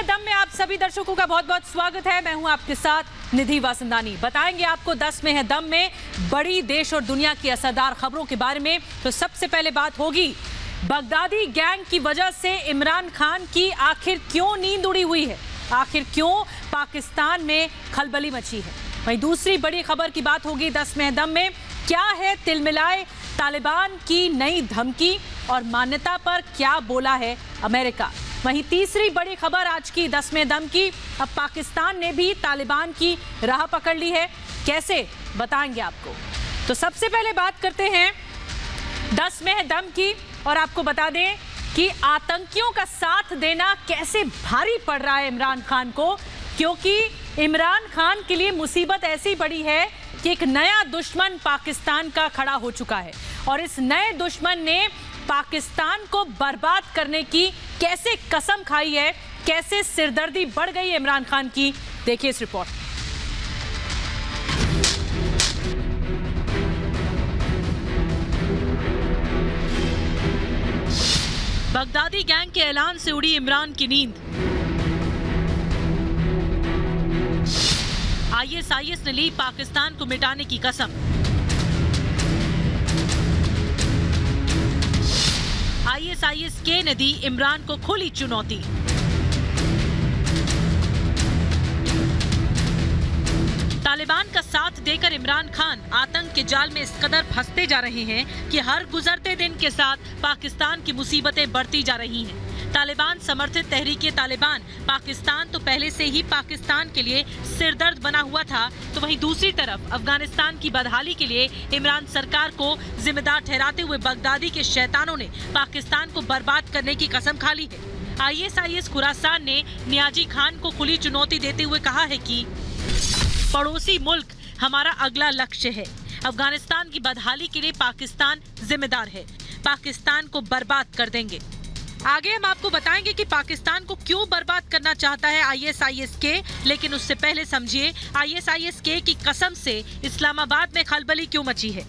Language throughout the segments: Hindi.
दम में आप सभी दर्शकों का बहुत बहुत स्वागत है। मैं हूं आपके साथ निधि वासंदानी। बताएंगे आपको 10 में है दम में बड़ी देश और दुनिया की असरदार खबरों के बारे में। तो सबसे पहले बात होगी बगदादी गैंग की वजह से इमरान खान की आखिर क्यों नींद उड़ी हुई है, आखिर क्यों पाकिस्तान में खलबली मची है। वहीं दूसरी बड़ी खबर की बात होगी 10 में है दम में, क्या है तिलमिलाए तालिबान की नई धमकी और मान्यता पर क्या बोला है अमेरिका। वहीं तीसरी बड़ी खबर आज की 10 में दम की, अब पाकिस्तान ने भी तालिबान की राह पकड़ ली है, कैसे बताएंगे आपको। तो सबसे पहले बात करते हैं 10 में है दम की और आपको बता दें कि आतंकियों का साथ देना कैसे भारी पड़ रहा है इमरान खान को, क्योंकि इमरान खान के लिए मुसीबत ऐसी बड़ी है कि एक नया दुश्मन पाकिस्तान का खड़ा हो चुका है और इस नए दुश्मन ने पाकिस्तान को बर्बाद करने की कैसे कसम खाई है, कैसे सिरदर्दी बढ़ गई है इमरान खान की, देखिए इस रिपोर्ट। बगदादी गैंग के ऐलान से उड़ी इमरान की नींद। आईएसआईएस ने ली पाकिस्तान को मिटाने की कसम। आईएसआईएस के ने दी इमरान को खुली चुनौती। तालिबान का साथ देकर इमरान खान आतंक के जाल में इस कदर फंसते जा रहे हैं कि हर गुजरते दिन के साथ पाकिस्तान की मुसीबतें बढ़ती जा रही हैं। तालिबान समर्थित तहरीके तालिबान पाकिस्तान तो पहले से ही पाकिस्तान के लिए सिरदर्द बना हुआ था, तो वहीं दूसरी तरफ अफगानिस्तान की बदहाली के लिए इमरान सरकार को जिम्मेदार ठहराते हुए बगदादी के शैतानों ने पाकिस्तान को बर्बाद करने की कसम खा ली है। आईएसआईएस खुरासान ने नियाजी खान को खुली चुनौती देते हुए कहा है कि पड़ोसी मुल्क हमारा अगला लक्ष्य है। अफगानिस्तान की बदहाली के लिए पाकिस्तान जिम्मेदार है, पाकिस्तान को बर्बाद कर देंगे। आगे हम आपको बताएंगे कि पाकिस्तान को क्यों बर्बाद करना चाहता है आईएसआईएस के, लेकिन उससे पहले समझिए आईएसआईएस के की कसम से इस्लामाबाद में खलबली क्यों मची है।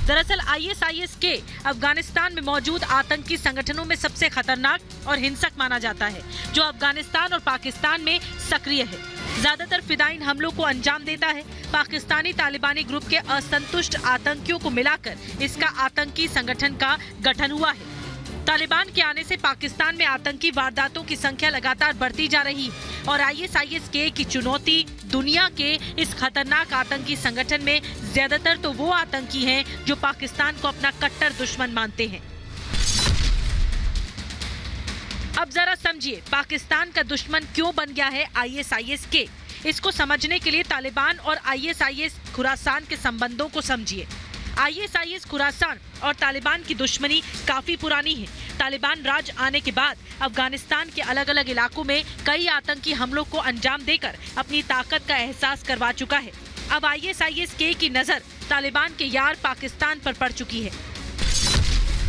दरअसल आईएसआईएस के अफगानिस्तान में मौजूद आतंकी संगठनों में सबसे खतरनाक और हिंसक माना जाता है, जो अफगानिस्तान और पाकिस्तान में सक्रिय है। ज्यादातर फिदाइन हमलों को अंजाम देता है। पाकिस्तानी तालिबानी ग्रुप के असंतुष्ट आतंकियों को मिलाकर इसका आतंकी संगठन का गठन हुआ है। तालिबान के आने से पाकिस्तान में आतंकी वारदातों की संख्या लगातार बढ़ती जा रही है और आईएसआईएस के की चुनौती दुनिया के इस खतरनाक आतंकी संगठन में ज्यादातर तो वो आतंकी हैं जो पाकिस्तान को अपना कट्टर दुश्मन मानते हैं। अब जरा समझिए पाकिस्तान का दुश्मन क्यों बन गया है आईएसआईएस के। इसको समझने के लिए तालिबान और आईएसआईएस खुरासान के संबंधों को समझिए। आईएसआईएस खुरासान और तालिबान की दुश्मनी काफी पुरानी है। तालिबान राज आने के बाद अफगानिस्तान के अलग अलग इलाकों में कई आतंकी हमलों को अंजाम देकर अपनी ताकत का एहसास करवा चुका है। अब आईएसआईएस के की नजर तालिबान के यार पाकिस्तान पर पड़ चुकी है।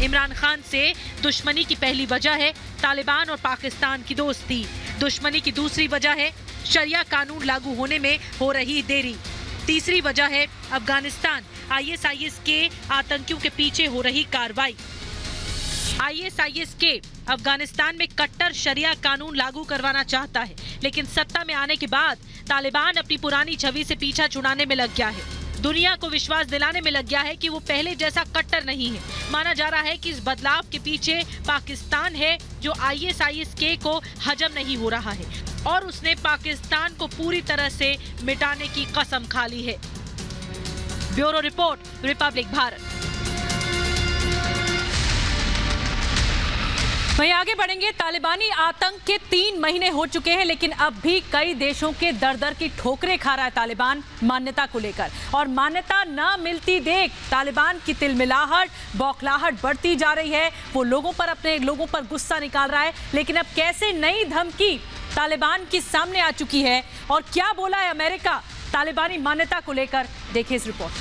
इमरान खान से दुश्मनी की पहली वजह है तालिबान और पाकिस्तान की दोस्ती। दुश्मनी की दूसरी वजह है शरिया कानून लागू होने में हो रही देरी। तीसरी वजह है अफगानिस्तान आईएसआईएस के आतंकियों के पीछे हो रही कार्रवाई। आईएसआईएस के अफगानिस्तान में कट्टर शरिया कानून लागू करवाना चाहता है, लेकिन सत्ता में आने के बाद तालिबान अपनी पुरानी छवि से पीछा छुड़ाने में लग गया है। दुनिया को विश्वास दिलाने में लग गया है कि वो पहले जैसा कट्टर नहीं है। माना जा रहा है कि इस बदलाव के पीछे पाकिस्तान है, जो आईएसआईएस के को हजम नहीं हो रहा है और उसने पाकिस्तान को पूरी तरह से मिटाने की कसम खा ली है। Bureau report, Republic Bharat. वहीं आगे बढ़ेंगे। तालिबानी आतंक के 3 महीने हो चुके हैं, लेकिन अब भी कई देशों के दर दर की ठोकरें खा रहा है तालिबान मान्यता को लेकर, और मान्यता न मिलती देख तालिबान की तिलमिलाहट, बौखलाहट बढ़ती जा रही है। वो अपने लोगों पर गुस्सा निकाल रहा है, लेकिन अब कैसे नई धमकी तालिबान की सामने आ चुकी है और क्या बोला है अमेरिका तालिबानी मान्यता को लेकर, देखिए इस रिपोर्ट।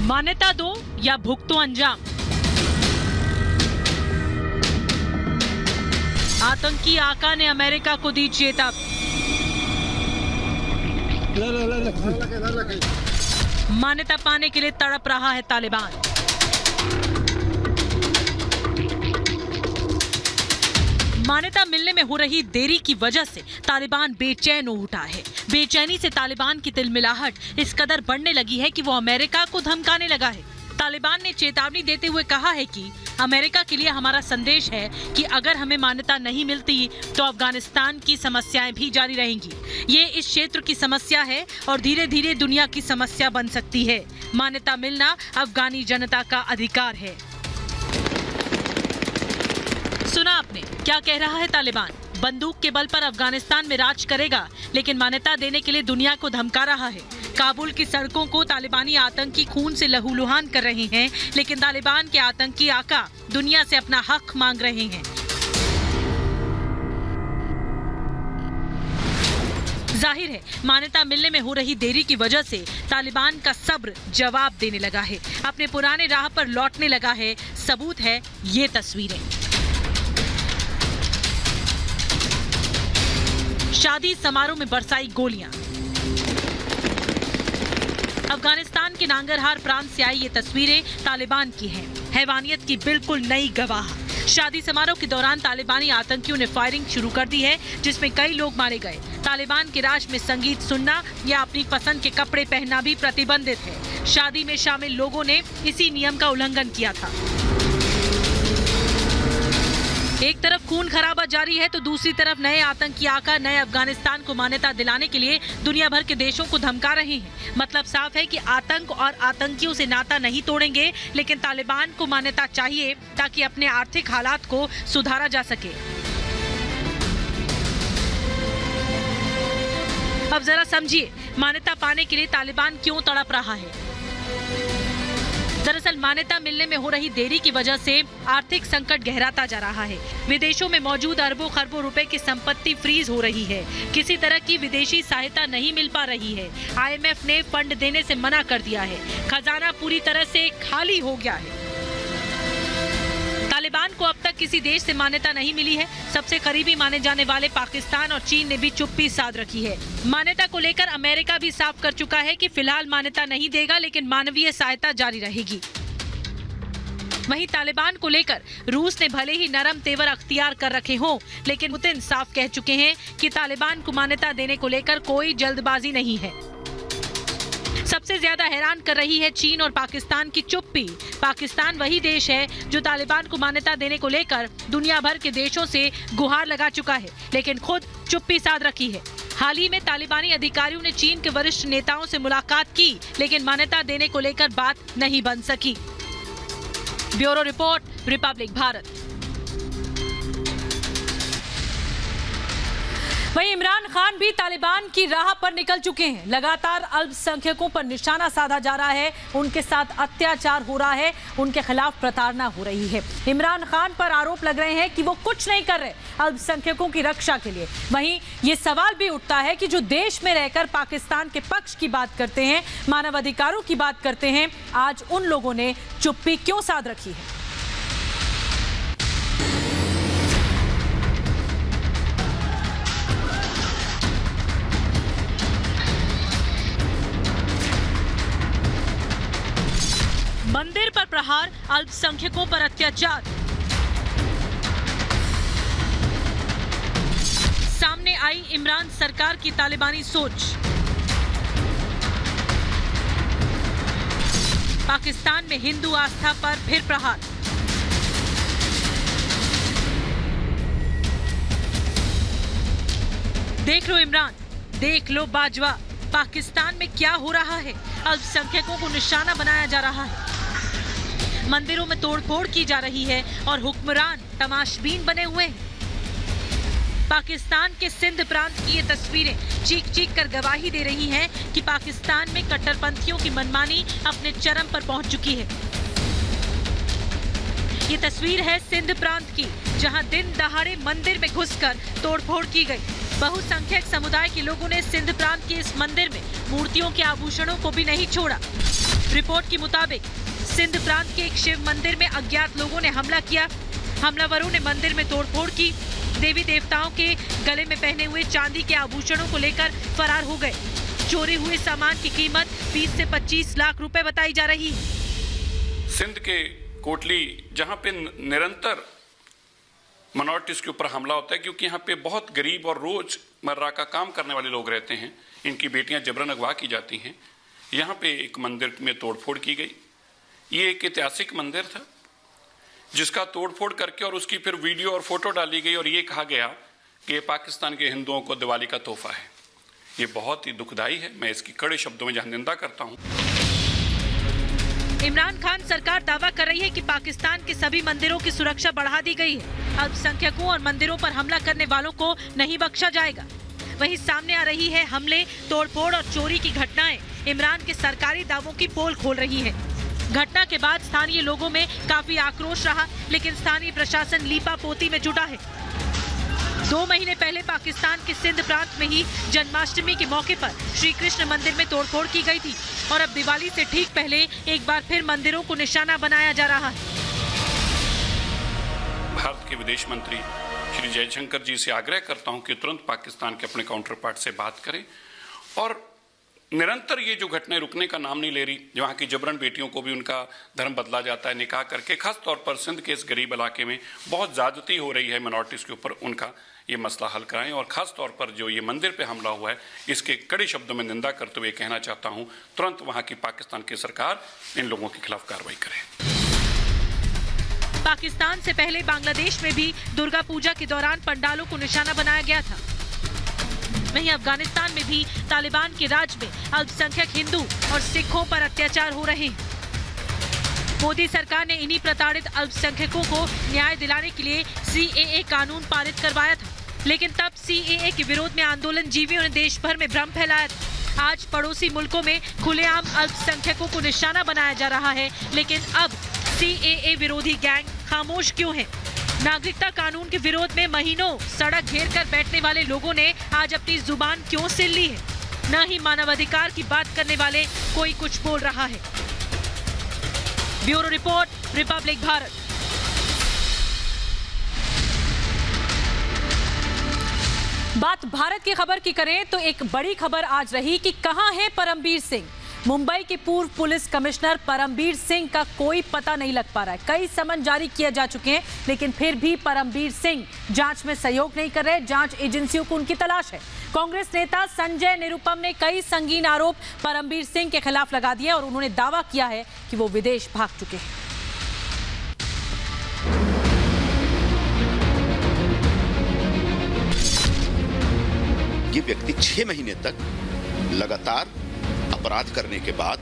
मान्यता दो या भुगतो अंजाम। आतंकी आका ने अमेरिका को दी चेतावनी। मान्यता पाने के लिए तड़प रहा है तालिबान। मान्यता मिलने में हो रही देरी की वजह से तालिबान बेचैन हो उठा है। बेचैनी से तालिबान की तिलमिलाहट इस कदर बढ़ने लगी है कि वो अमेरिका को धमकाने लगा है। तालिबान ने चेतावनी देते हुए कहा है कि अमेरिका के लिए हमारा संदेश है कि अगर हमें मान्यता नहीं मिलती तो अफगानिस्तान की समस्याएं भी जारी रहेंगी। ये इस क्षेत्र की समस्या है और धीरे धीरे दुनिया की समस्या बन सकती है। मान्यता मिलना अफगानी जनता का अधिकार है। सुना आपने, क्या कह रहा है तालिबान? बंदूक के बल पर अफगानिस्तान में राज करेगा, लेकिन मान्यता देने के लिए दुनिया को धमका रहा है। काबुल की सड़कों को तालिबानी आतंकी खून से लहूलुहान कर रहे हैं, लेकिन तालिबान के आतंकी आका दुनिया से अपना हक मांग रहे हैं। जाहिर है, मान्यता मिलने में हो रही देरी की वजह से तालिबान का सब्र जवाब देने लगा है, अपने पुराने राह पर लौटने लगा है। सबूत है ये तस्वीरें। शादी समारोह में बरसाई गोलियां। अफगानिस्तान के नांगरहार प्रांत से आई ये तस्वीरें तालिबान की हैं। हैवानियत की बिल्कुल नई गवाह। शादी समारोह के दौरान तालिबानी आतंकियों ने फायरिंग शुरू कर दी है, जिसमें कई लोग मारे गए। तालिबान के राज में संगीत सुनना या अपनी पसंद के कपड़े पहनना भी प्रतिबंधित है। शादी में शामिल लोगों ने इसी नियम का उल्लंघन किया था। एक तरफ खून खराबा जारी है तो दूसरी तरफ नए आतंकी आका नए अफगानिस्तान को मान्यता दिलाने के लिए दुनिया भर के देशों को धमका रहे हैं। मतलब साफ है कि आतंक और आतंकियों से नाता नहीं तोड़ेंगे, लेकिन तालिबान को मान्यता चाहिए ताकि अपने आर्थिक हालात को सुधारा जा सके। अब जरा समझिए, मान्यता पाने के लिए तालिबान क्यों तड़प रहा है। दरअसल मान्यता मिलने में हो रही देरी की वजह से आर्थिक संकट गहराता जा रहा है। विदेशों में मौजूद अरबों खरबों रुपए की संपत्ति फ्रीज हो रही है। किसी तरह की विदेशी सहायता नहीं मिल पा रही है। IMF ने फंड देने से मना कर दिया है। खजाना पूरी तरह से खाली हो गया है। तालिबान को अब तक किसी देश से मान्यता नहीं मिली है। सबसे करीबी माने जाने वाले पाकिस्तान और चीन ने भी चुप्पी साध रखी है। मान्यता को लेकर अमेरिका भी साफ कर चुका है कि फिलहाल मान्यता नहीं देगा, लेकिन मानवीय सहायता जारी रहेगी। वहीं तालिबान को लेकर रूस ने भले ही नरम तेवर अख्तियार कर रखे हों, लेकिन पुतिन साफ कह चुके हैं कि तालिबान को मान्यता देने को लेकर कोई जल्दबाजी नहीं है। सबसे ज्यादा हैरान कर रही है चीन और पाकिस्तान की चुप्पी। पाकिस्तान वही देश है जो तालिबान को मान्यता देने को लेकर दुनिया भर के देशों से गुहार लगा चुका है, लेकिन खुद चुप्पी साध रखी है। हाल ही में तालिबानी अधिकारियों ने चीन के वरिष्ठ नेताओं से मुलाकात की, लेकिन मान्यता देने को लेकर बात नहीं बन सकी। Bureau report, Republic Bharat. वहीं इमरान खान भी तालिबान की राह पर निकल चुके हैं। लगातार अल्पसंख्यकों पर निशाना साधा जा रहा है, उनके साथ अत्याचार हो रहा है, उनके खिलाफ प्रताड़ना हो रही है। इमरान खान पर आरोप लग रहे हैं कि वो कुछ नहीं कर रहे अल्पसंख्यकों की रक्षा के लिए। वहीं ये सवाल भी उठता है कि जो देश में रहकर पाकिस्तान के पक्ष की बात करते हैं, मानवाधिकारों की बात करते हैं, आज उन लोगों ने चुप्पी क्यों साध रखी है। मंदिर पर प्रहार, अल्पसंख्यकों पर अत्याचार। सामने आई इमरान सरकार की तालिबानी सोच। पाकिस्तान में हिंदू आस्था पर फिर प्रहार। देख लो इमरान, देख लो बाजवा, पाकिस्तान में क्या हो रहा है। अल्पसंख्यकों को निशाना बनाया जा रहा है, मंदिरों में तोड़फोड़ की जा रही है और हुक्मरान तमाशबीन बने हुए हैं। पाकिस्तान के सिंध प्रांत की ये तस्वीरें चीख चीख कर गवाही दे रही हैं कि पाकिस्तान में कट्टरपंथियों की मनमानी अपने चरम पर पहुंच चुकी है। ये तस्वीर है सिंध प्रांत की, जहां दिन दहाड़े मंदिर में घुसकर तोड़फोड़ की गई। बहुसंख्यक समुदाय के लोगों ने सिंध प्रांत के इस मंदिर में मूर्तियों के आभूषणों को भी नहीं छोड़ा। रिपोर्ट के मुताबिक सिंध प्रांत के एक शिव मंदिर में अज्ञात लोगों ने हमला किया। हमलावरों ने मंदिर में तोड़फोड़ की, देवी देवताओं के गले में पहने हुए चांदी के आभूषणों को लेकर फरार हो गए। चोरी हुए सामान की कीमत 20 से 25 लाख रुपए बताई जा रही है। सिंध के कोटली, जहां पे निरंतर माइनॉरिटीज के ऊपर हमला होता है, क्योंकि यहाँ पे बहुत गरीब और रोजमर्रा का काम करने वाले लोग रहते हैं, इनकी बेटियां जबरन अगवा की जाती हैं। यहाँ पे एक मंदिर में तोड़फोड़ की गई। ये एक ऐतिहासिक मंदिर था जिसका तोड़फोड़ करके और उसकी फिर वीडियो और फोटो डाली गई और ये कहा गया कि ये पाकिस्तान के हिंदुओं को दिवाली का तोहफा है। ये बहुत ही दुखदाई है। मैं इसकी कड़े शब्दों में जहां निंदा करता हूं। इमरान खान सरकार दावा कर रही है कि पाकिस्तान के सभी मंदिरों की सुरक्षा बढ़ा दी गई है। अल्पसंख्यकों और मंदिरों पर हमला करने वालों को नहीं बख्शा जाएगा। वहीं सामने आ रही है हमले, तोड़फोड़ और चोरी की घटनाएं इमरान के सरकारी दावों की पोल खोल रही है। घटना के बाद स्थानीय लोगों में काफी आक्रोश रहा, लेकिन स्थानीय प्रशासन लीपापोती में जुटा है। 2 महीने पहले पाकिस्तान के सिंध प्रांत में ही जन्माष्टमी के मौके पर श्री कृष्ण मंदिर में तोड़फोड़ की गई थी और अब दिवाली से ठीक पहले एक बार फिर मंदिरों को निशाना बनाया जा रहा है। भारत के विदेश मंत्री श्री जयशंकर जी से आग्रह करता हूं कि तुरंत पाकिस्तान के अपने काउंटर पार्ट से बात करें। और निरंतर ये जो घटनाएं रुकने का नाम नहीं ले रही, वहाँ की जबरन बेटियों को भी उनका धर्म बदला जाता है निकाह करके, खास तौर पर सिंध के इस गरीब इलाके में बहुत ज्यादती हो रही है माइनॉरिटीज के ऊपर, उनका ये मसला हल कराएं। और खास तौर पर जो ये मंदिर पे हमला हुआ है, इसके कड़े शब्दों में निंदा करते हुए कहना चाहता हूँ, तुरंत वहाँ की पाकिस्तान की सरकार इन लोगों के खिलाफ कार्रवाई करे। पाकिस्तान से पहले बांग्लादेश में भी दुर्गा पूजा के दौरान पंडालों को निशाना बनाया गया था। वहीं अफगानिस्तान में भी तालिबान के राज में अल्पसंख्यक हिंदू और सिखों पर अत्याचार हो रहे हैं। मोदी सरकार ने इन्हीं प्रताड़ित अल्पसंख्यकों को न्याय दिलाने के लिए CAA कानून पारित करवाया था, लेकिन तब CAA के विरोध में आंदोलन जीवियों ने देश भर में भ्रम फैलाया था। आज पड़ोसी मुल्कों में खुलेआम अल्पसंख्यकों को निशाना बनाया जा रहा है, लेकिन अब CAA विरोधी गैंग खामोश क्यों है? नागरिकता कानून के विरोध में महीनों सड़क घेर कर बैठने वाले लोगों ने आज अपनी जुबान क्यों सिल ली है? न ही मानवाधिकार की बात करने वाले कोई कुछ बोल रहा है। Bureau report, Republic Bharat. बात भारत की खबर की करें तो एक बड़ी खबर आज रही कि कहां है परमबीर सिंह। मुंबई के पूर्व पुलिस कमिश्नर परमबीर सिंह का कोई पता नहीं लग पा रहा है। कई समन जारी किए जा चुके हैं, लेकिन फिर भी परमबीर सिंह जांच में सहयोग नहीं कर रहे। जांच एजेंसियों को उनकी तलाश है। कांग्रेस नेता संजय निरुपम ने कई संगीन आरोप परमबीर सिंह के खिलाफ लगा दिए और उन्होंने दावा किया है कि वो विदेश भाग चुके हैं। ये व्यक्ति 6 महीने तक लगातार अपराध करने के बाद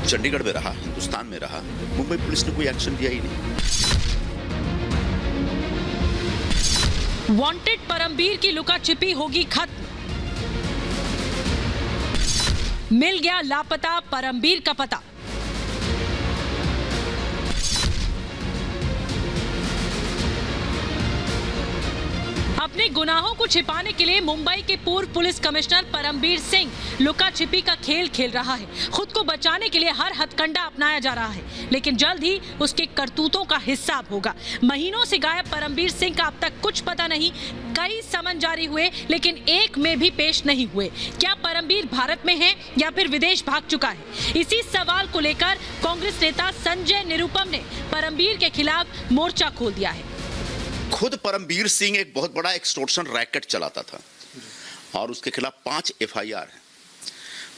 चंडीगढ़ में रहा, हिंदुस्तान में रहा। मुंबई पुलिस ने कोई एक्शन लिया ही नहीं। वांटेड परमबीर की लुका छिपी होगी खत्म। मिल गया लापता परमबीर का पता। अपने गुनाहों को छिपाने के लिए मुंबई के पूर्व पुलिस कमिश्नर परमबीर सिंह लुका छिपी का खेल खेल रहा है। खुद को बचाने के लिए हर हथकंडा अपनाया जा रहा है, लेकिन जल्द ही उसके करतूतों का हिसाब होगा। महीनों से गायब परमबीर सिंह का अब तक कुछ पता नहीं। कई समन जारी हुए, लेकिन एक में भी पेश नहीं हुए। क्या परमबीर भारत में है या फिर विदेश भाग चुका है? इसी सवाल को लेकर कांग्रेस नेता संजय निरुपम ने परमबीर के खिलाफ मोर्चा खोल दिया है। खुद परमबीर सिंह एक बहुत बड़ा एक्सटॉर्शन रैकेट चलाता था और उसके खिलाफ 5 FIR है।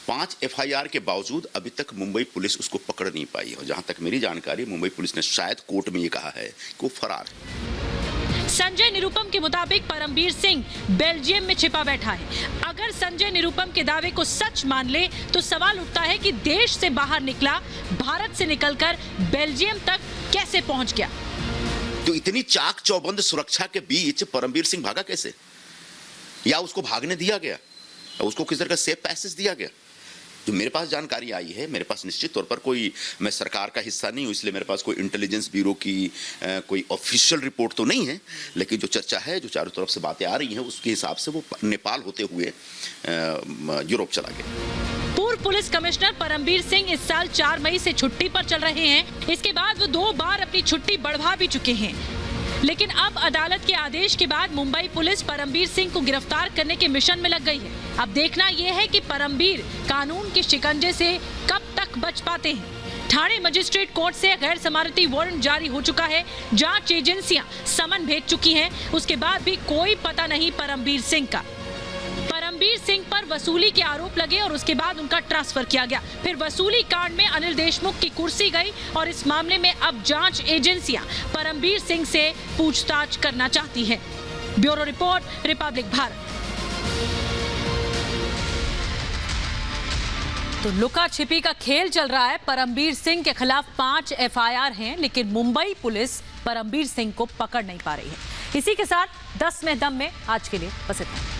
5 FIR के बावजूद अभी तक मुंबई पुलिस उसको पकड़ नहीं पाई और जहां तक मेरी जानकारी, मुंबई पुलिस ने शायद कोर्ट में ये कहा है कि वो फरार है। संजय निरुपम के मुताबिक परमबीर सिंह बेल्जियम में छिपा बैठा है। अगर संजय निरुपम के दावे को सच मान ले तो सवाल उठता है कि देश से बाहर निकला, भारत से निकलकर बेल्जियम तक कैसे पहुंच गया? तो इतनी चाक चौबंद सुरक्षा के बीच परमबीर सिंह भागा कैसे? या उसको भागने दिया गया? उसको किस तरह का सेफ पैसेज दिया गया? जो मेरे पास जानकारी आई है, मेरे पास निश्चित तौर पर कोई, मैं सरकार का हिस्सा नहीं हूं, इसलिए मेरे पास कोई इंटेलिजेंस ब्यूरो की कोई ऑफिशियल रिपोर्ट तो नहीं है, लेकिन जो चर्चा है, जो चारों तरफ से बातें आ रही हैं, उसके हिसाब से वो नेपाल होते हुए यूरोप चला गया। पूर्व पुलिस कमिश्नर परमबीर सिंह इस साल 4 मई से छुट्टी पर चल रहे हैं। इसके बाद वो 2 बार अपनी छुट्टी बढ़वा भी चुके हैं। लेकिन अब अदालत के आदेश के बाद मुंबई पुलिस परमबीर सिंह को गिरफ्तार करने के मिशन में लग गई है। अब देखना यह है कि परमबीर कानून के शिकंजे से कब तक बच पाते हैं। ठाणे मजिस्ट्रेट कोर्ट से गैर जमानती वारंट जारी हो चुका है। जांच एजेंसियां समन भेज चुकी हैं। उसके बाद भी कोई पता नहीं परमबीर सिंह का। परमबीर सिंह पर वसूली के आरोप लगे और उसके बाद उनका ट्रांसफर किया गया। फिर वसूली कांड में अनिल देशमुख की कुर्सी गई और इस मामले में अब जांच एजेंसियां परमबीर सिंह से पूछताछ करना चाहती हैं। Bureau report, Republic Bharat. तो लुका छिपी का खेल चल रहा है। परमबीर सिंह के खिलाफ 5 एफआईआर हैं, लेकिन मुंबई पुलिस परमबीर सिंह को पकड़ नहीं पा रही है। इसी के साथ 10 में दम में आज के लिए बस इतना।